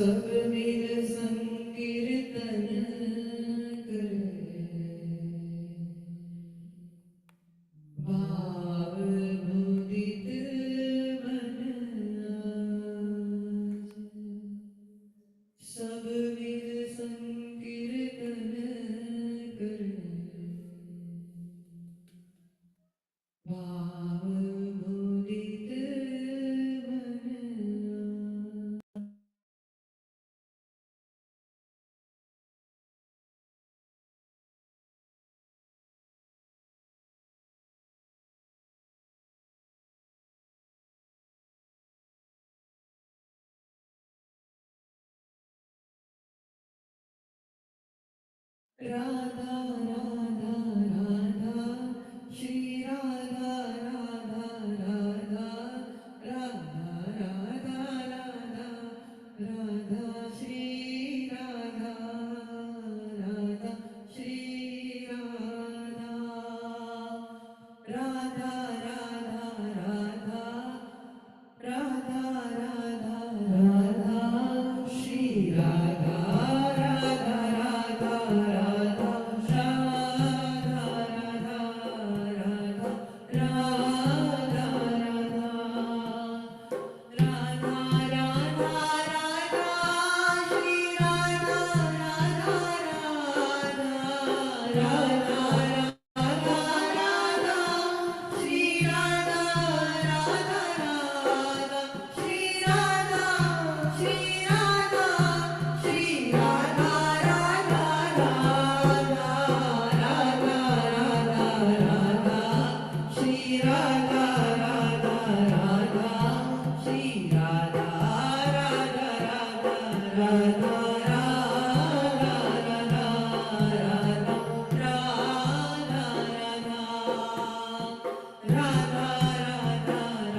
सब मिल संकीर्तन करे, भाव मुदित मन आज। सब मिल संकीर्तन करे, भाव मुदित मन आज। राधा राधा राधा श्री राधा राधा राधा राधा राधा राधा राधा श्री राधा राधा श्री राधा राधा राधा राधा राधा राधा राधा श्री राधा राधा राधा राधा राधा राधा राधा राधा राधा राधा श्री राधा राधा राधा राधा राधा श्री राधा राधा राधा श्री राधा श्री राधा श्री राधा राधा राधा राधा राधा श्री राधा राधा राधा श्री राधा राधा राधा राधा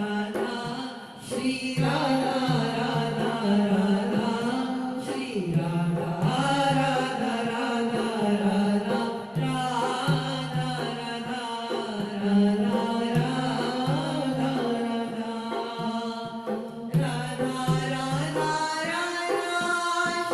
राधा श्री राधा राधा राधा श्री राधा राधा राधा राधा राधा राधा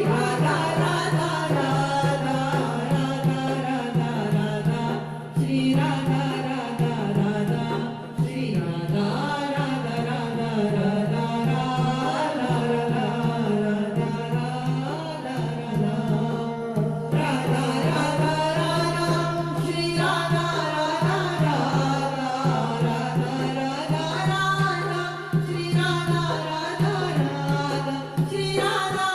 राधा राधा राधा राधा राधा राधा श्री राधा राधा राधा श्री राधा राधा राधा राधा राधा राधा राधा राधा राधा श्री राधा राधा राधा राधा राधा राधा श्री राधा राधा राधा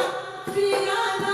श्री राधा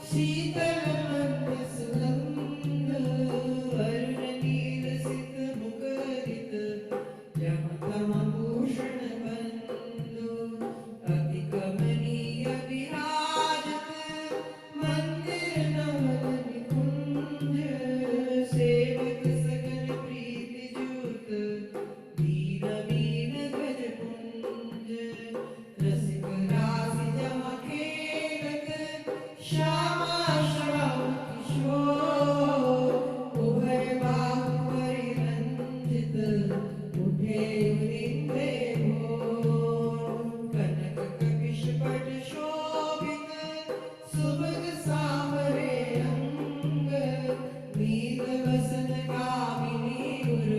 शीतलमन्दसुगन्ध वरुणनीलसितमुखरित यमतमभूषणबन्धु अतिकमनीय विराजत मंदिर नवल निकुंज सेवक सकल प्रीति जूत दीन मीन गज पुंज रसिक रासि जमा खेलत श्यामा श्याम किशोर उभय बाहु परिरंजित उठे उरिंदे भोर कनक कपिश पट शोभित सुभग सांवरे अंग नील वसन कामिनी उर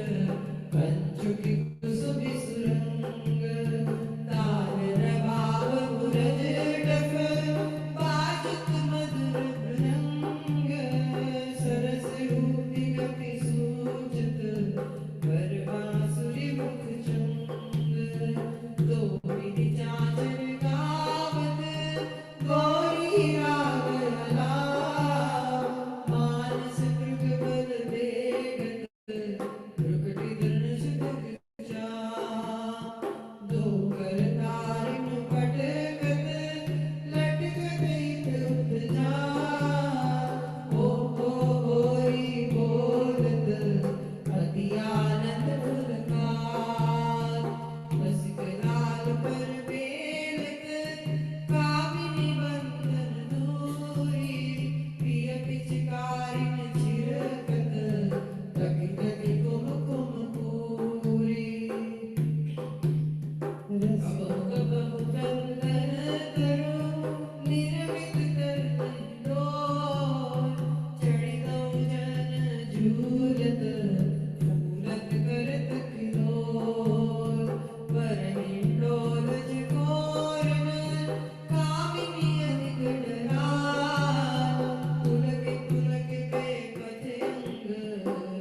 पंचुकी कुसुमि सुरंग ताल रबाव मुरज डफ बाजत मधुर मृदंग सरस रूपी गति सूचत वर बांसुरी मुख चंग दोबिनी चांचर गावत गौरी राग अलाप मानस कृग बल देखत प्रकटि धनुष दिख चाप दो कर तारिण पटकत लटकत इत उपजा ओ होरी बोलत अति आनंद पुलकार रसिक लाल पर बेलत कामिनी बंधन दूरी प्रिय पिचकारिन छिरकत तकि तकि कुम कुम पूरी कबहु चंदन तरु निर्मित तरन डोर चढ़ि दऊ जन झूलत फूलत करत किलोर वरहिंडोल जिकोरन कामिनी अधिक डरान पुलक पुलक पे पथंग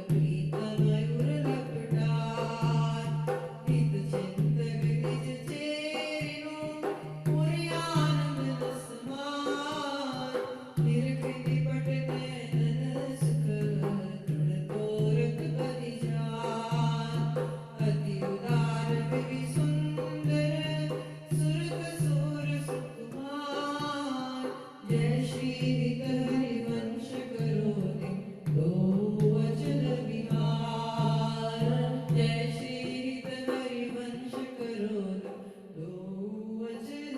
प्रीत मयूर लपटान हित चिंतक निज चेरिनु पुरि आनंद समान निरखिति पट नयन सुख दृढ़ तोरत बलि जान अति उदार विभि सुंदर सुरत सुर सुकुमार जय श्री हरि वंश करोति दो वचन विहार जय श्री हरि वंश करोति दो वचन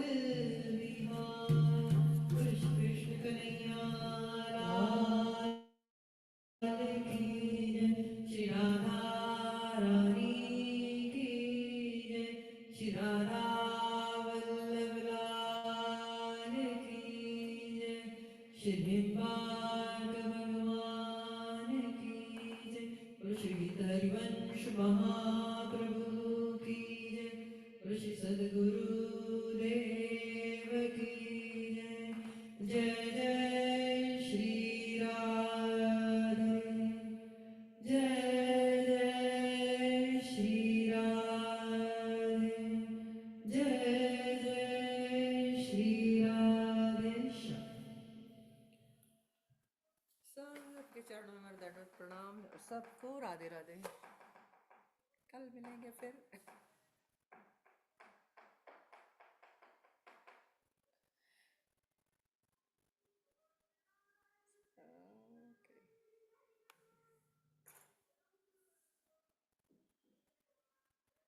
विहार कृष्ण कृष्ण कन्हैया लाल की जय श्री राधा रानी की जय श्री राधा वल्लभ लाल की जय श्री निम्बार्क भगवान की जय बोलो श्री हरिवंश महाप्रभु की जय बोलो श्री सद्गुरु देव की जय जय जय श्री राधे जय जय श्री राधे जय जय श्री राधे सबके चरणों में मेरा दंडवत प्रणाम और सबको राधे राधे। कल मिलेंगे फिर।